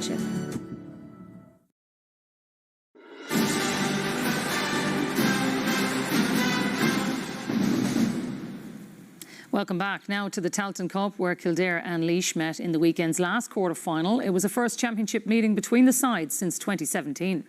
Championship. Welcome back now to the Tailteann Cup, where Kildare and Laois met in the weekend's last quarter-final. It was the first championship meeting between the sides since 2017.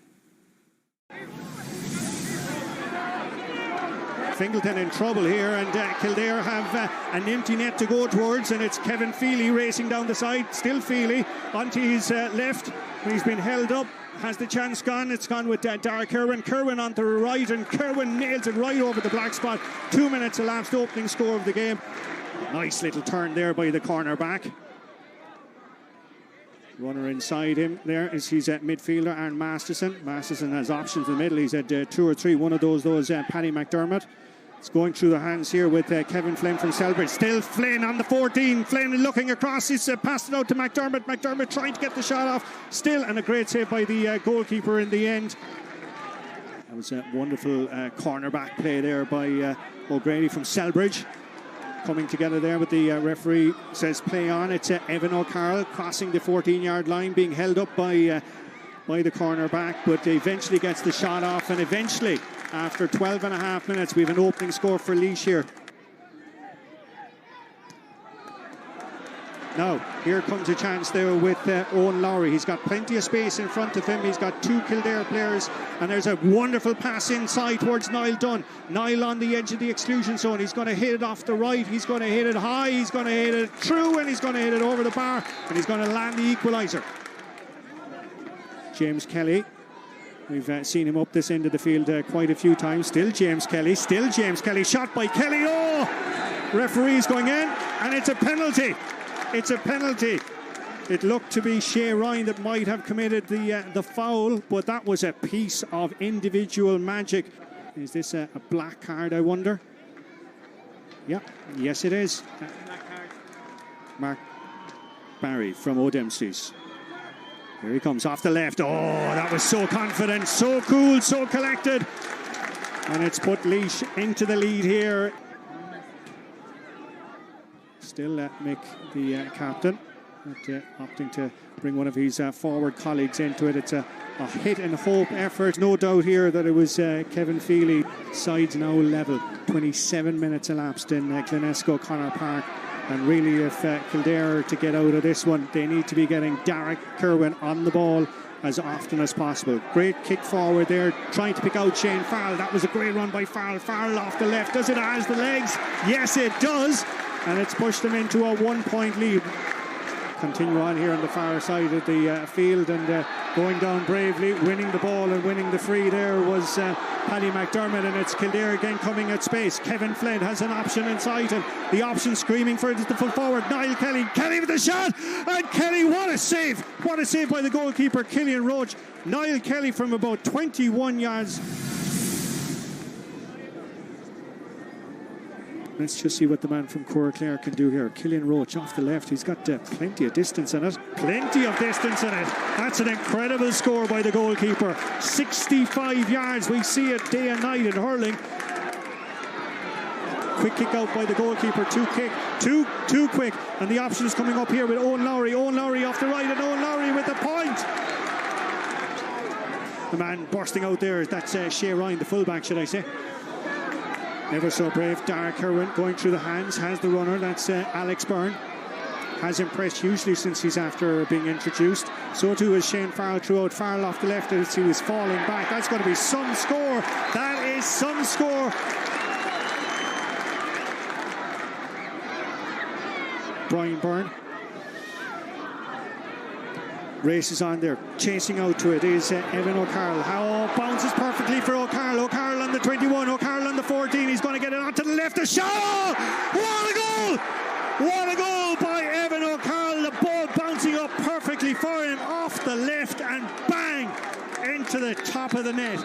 Fingleton in trouble here, and Kildare have an empty net to go towards, and it's Kevin Feely racing down the side. Still Feely onto his left. He's been held up. Has the chance gone? It's gone with Dara Kerwin. Kerwin on the right, and Kerwin nails it right over the black spot. 2 minutes elapsed, opening score of the game. Nice little turn there by the corner back. Runner inside him there is his midfielder, Aaron Masterson. Masterson has options in the middle. He's had 2 or 3. One of those Paddy McDermott. It's going through the hands here with Kevin Flynn from Selbridge. Still Flynn on the 14. Flynn looking across. He's passed it out to McDermott. McDermott trying to get the shot off. Still, and a great save by the goalkeeper in the end. That was a wonderful cornerback play there by O'Grady from Selbridge. Coming together there, but the referee says play on. It's Evan O'Carroll crossing the 14-yard line, being held up by the cornerback, but eventually gets the shot off, and eventually, after 12 and a half minutes, we have an opening score for Laois here. Now, here comes a chance there with Owen Lowry. He's got plenty of space in front of him. He's got 2 Kildare players, and there's a wonderful pass inside towards Niall Dunn. Niall on the edge of the exclusion zone. He's going to hit it off the right. He's going to hit it high. He's going to hit it through, and he's going to hit it over the bar, and he's going to land the equaliser. James Kelly. We've seen him up this end of the field quite a few times. Still James Kelly. Shot by Kelly. Oh! Referee's going in, and it's a penalty. It's a penalty. It looked to be Shea Ryan that might have committed the foul, but that was a piece of individual magic. Is this a black card, I wonder? Yeah, yes it is. Mark Barry from O'Dempsey's. Here he comes off the left. Oh, that was so confident, so cool, so collected. And it's put Laois into the lead here. Still Mick, the captain, opting to bring one of his forward colleagues into it. It's a hit and hope effort. No doubt here that it was Kevin Feely. Sides now level. 27 minutes elapsed in Glenesco Connor Park. And really, if Kildare are to get out of this one, they need to be getting Derek Kerwin on the ball as often as possible. Great kick forward there, trying to pick out Shane Farrell. That was a great run by Farrell. Farrell off the left. Does it has the legs? Yes, it does. And it's pushed them into a 1-point lead. Continue on here on the far side of the field, and going down bravely, winning the ball and winning the free there was Paddy McDermott, and it's Kildare again coming at space. Kevin Flynn has an option inside him. The option screaming for it is the full forward, Niall Kelly. Kelly with the shot, and Kelly, what a save! What a save by the goalkeeper, Killian Roach. Niall Kelly from about 21 yards. Let's just see what the man from Clare can do here. Killian Roach off the left. He's got plenty of distance in it. Plenty of distance in it. That's an incredible score by the goalkeeper. 65 yards. We see it day and night in hurling. Quick kick out by the goalkeeper. Too quick. And the option is coming up here with Owen Lowry. Owen Lowry off the right, and Owen Lowry with the point. The man bursting out there, that's Shea Ryan, the fullback, should I say. Never so brave. Dara Kerwin going through the hands, has the runner. That's Alex Byrne. Has impressed hugely since he's after being introduced. So too is Shane Farrell throughout. Farrell off the left as he was falling back. That's going to be some score. That is some score. Brian Byrne races on there. Chasing out to it is Evan O'Carroll. How bounces perfectly for O'Carroll. O'Carroll on the 21. O'Carroll on the 14. He's going to get it onto the left. A shot! Oh, what a goal! What a goal by Evan O'Carroll. The ball bouncing up perfectly for him off the left and bang into the top of the net.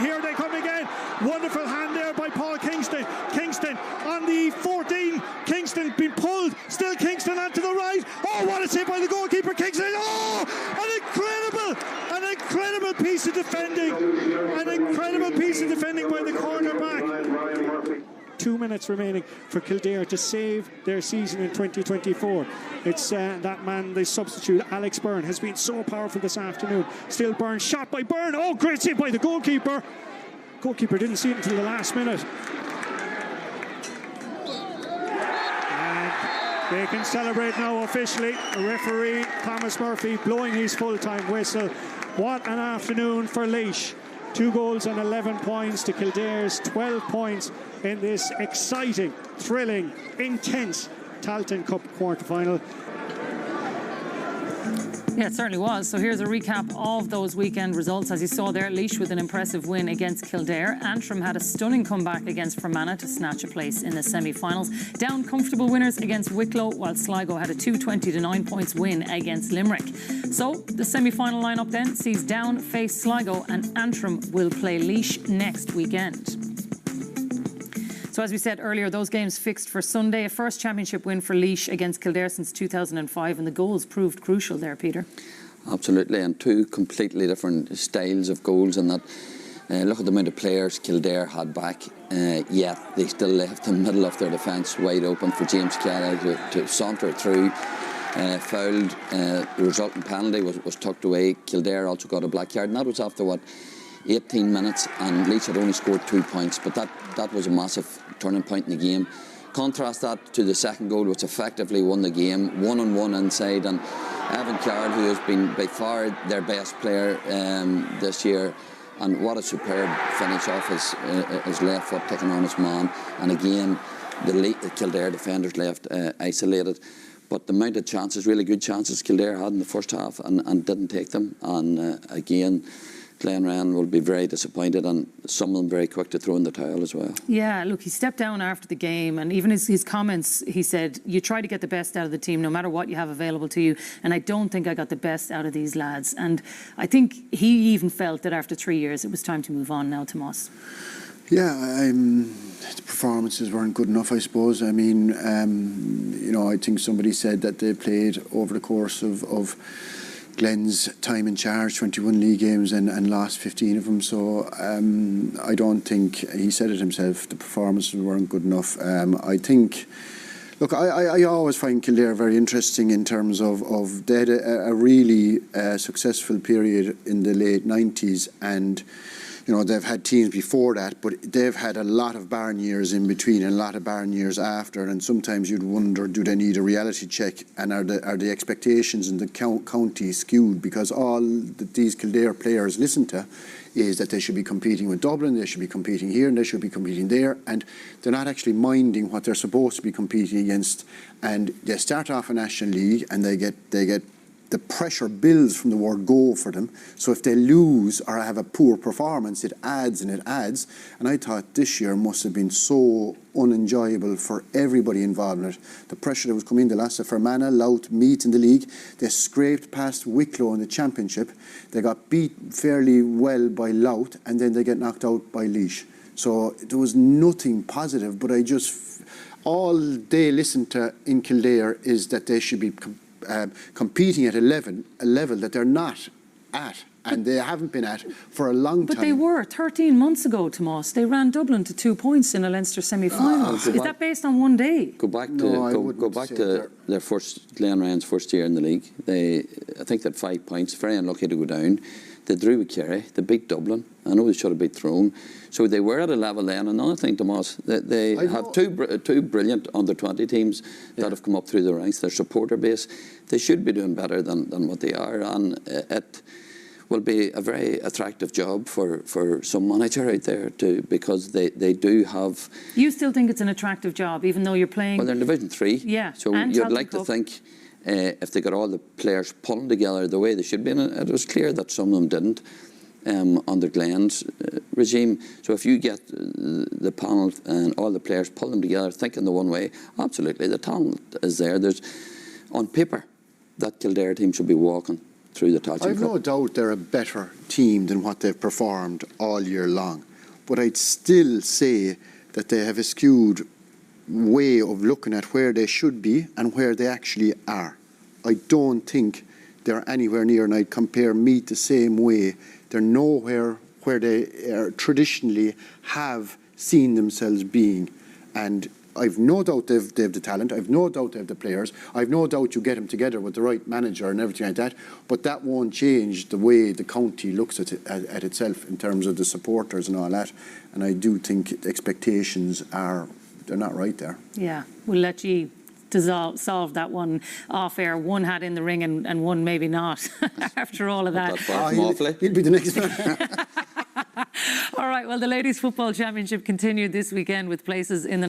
Here they come again. Wonderful hand there by Paul Kingston. Kingston on the 14. Kingston been pulled. Still Kingston onto the right. Oh, what a save by the goalkeeper. Kingston. Oh, an incredible piece of defending. An incredible piece of defending by the cornerback. 2 minutes. minutes remaining for Kildare to save their season in 2024. It's that man, the substitute, Alex Byrne, has been so powerful this afternoon. Still Byrne, shot by Byrne. Oh, great save by the goalkeeper. Goalkeeper didn't see it until the last minute. And they can celebrate now officially. The referee, Thomas Murphy, blowing his full-time whistle. What an afternoon for Laois. 2 goals and 11 points to Kildare's 12 points in this exciting, thrilling, intense Tailteann Cup quarter-final. Yeah, it certainly was. So here's a recap of those weekend results. As you saw there, Laois with an impressive win against Kildare. Antrim had a stunning comeback against Fermanagh to snatch a place in the semi-finals. Down comfortable winners against Wicklow, while Sligo had a 2-20-9 points win against Limerick. So the semi-final lineup then sees Down face Sligo, and Antrim will play Laois next weekend. So as we said earlier, those games fixed for Sunday. A first championship win for Laois against Kildare since 2005, and the goals proved crucial there, Peter. Absolutely, and 2 completely different styles of goals. And that, look at the amount of players Kildare had back, yet they still left the middle of their defence wide open for James Kelly to saunter through. Fouled, the resulting penalty was tucked away. Kildare also got a black card, and that was after 18 minutes, and Laois had only scored 2 points, but that was a massive turning point in the game. Contrast that to the second goal, which effectively won the game, 1-on-1 inside, and Evan Card, who has been by far their best player this year, and what a superb finish off his left foot, taking on his man, and again the Kildare defenders left isolated. But the amount of chances, really good chances Kildare had in the first half, and didn't take them, and again Glenran will be very disappointed, and some of them very quick to throw in the towel as well. Yeah, look, he stepped down after the game, and even his comments, he said, you try to get the best out of the team no matter what you have available to you, and I don't think I got the best out of these lads. And I think he even felt that after 3 years it was time to move on now, Tomas. Yeah, the performances weren't good enough, I suppose. I mean, I think somebody said that they played over the course of Glenn's time in charge, 21 league games, and lost 15 of them. So I don't think, he said it himself, the performances weren't good enough. I think, look, I always find Kildare very interesting in terms of they had a really successful period in the late 90s, and they've had teams before that, but they've had a lot of barren years in between and a lot of barren years after, and sometimes you'd wonder, do they need a reality check, and are the expectations in the county skewed, because all that these Kildare players listen to is that they should be competing with Dublin, they should be competing here, and they should be competing there, and they're not actually minding what they're supposed to be competing against. And they start off a National League, and they get the pressure builds from the word go for them. So if they lose or have a poor performance, it adds and it adds. And I thought this year must have been so unenjoyable for everybody involved in it. The pressure that was coming, the loss of Fermanagh, Louth, Meath in the league. They scraped past Wicklow in the championship. They got beat fairly well by Louth, and then they get knocked out by Laois. So there was nothing positive, but all they listen to in Kildare is that they should be competing at a level that they're not at, and they haven't been at for a long time. But they were 13 months ago, Tomas. They ran Dublin to 2 points in a Leinster semi-final. Is that based on one day? Go back to their first, Glenran's first year in the league. I think they had 5 points. Very unlucky to go down. They drew with Kerry. They beat Dublin. I know they should have beat Tyrone. So they were at a level then. Another thing, Tomas, they have two brilliant under-20 teams that have come up through the ranks. Their supporter base, they should be doing better than what they are. And it will be a very attractive job for some manager out there too, because they do have... You still think it's an attractive job, even though you're playing... Well, they're in Division 3. Yeah. So you'd like to think... if they got all the players pulling together the way they should be, and it was clear that some of them didn't under Glenn's regime. So if you get the panel and all the players pulling together, thinking the one way, absolutely, the talent is there. There's, on paper, that Kildare team should be walking through the Tailteann Cup. I've no doubt they're a better team than what they've performed all year long, but I'd still say that they have a skewed way of looking at where they should be and where they actually are. I don't think they're anywhere near, and I'd compare Meath the same way. They're nowhere where they traditionally have seen themselves being. And I've no doubt they've the talent. I've no doubt they have the players. I've no doubt you get them together with the right manager and everything like that. But that won't change the way the county looks at itself in terms of the supporters and all that. And I do think expectations they're not right there. Yeah, we'll let you solve that one off air. One hat in the ring and one maybe not after all of that. He'll be the next one. All right, well, the Ladies Football Championship continued this weekend with places in the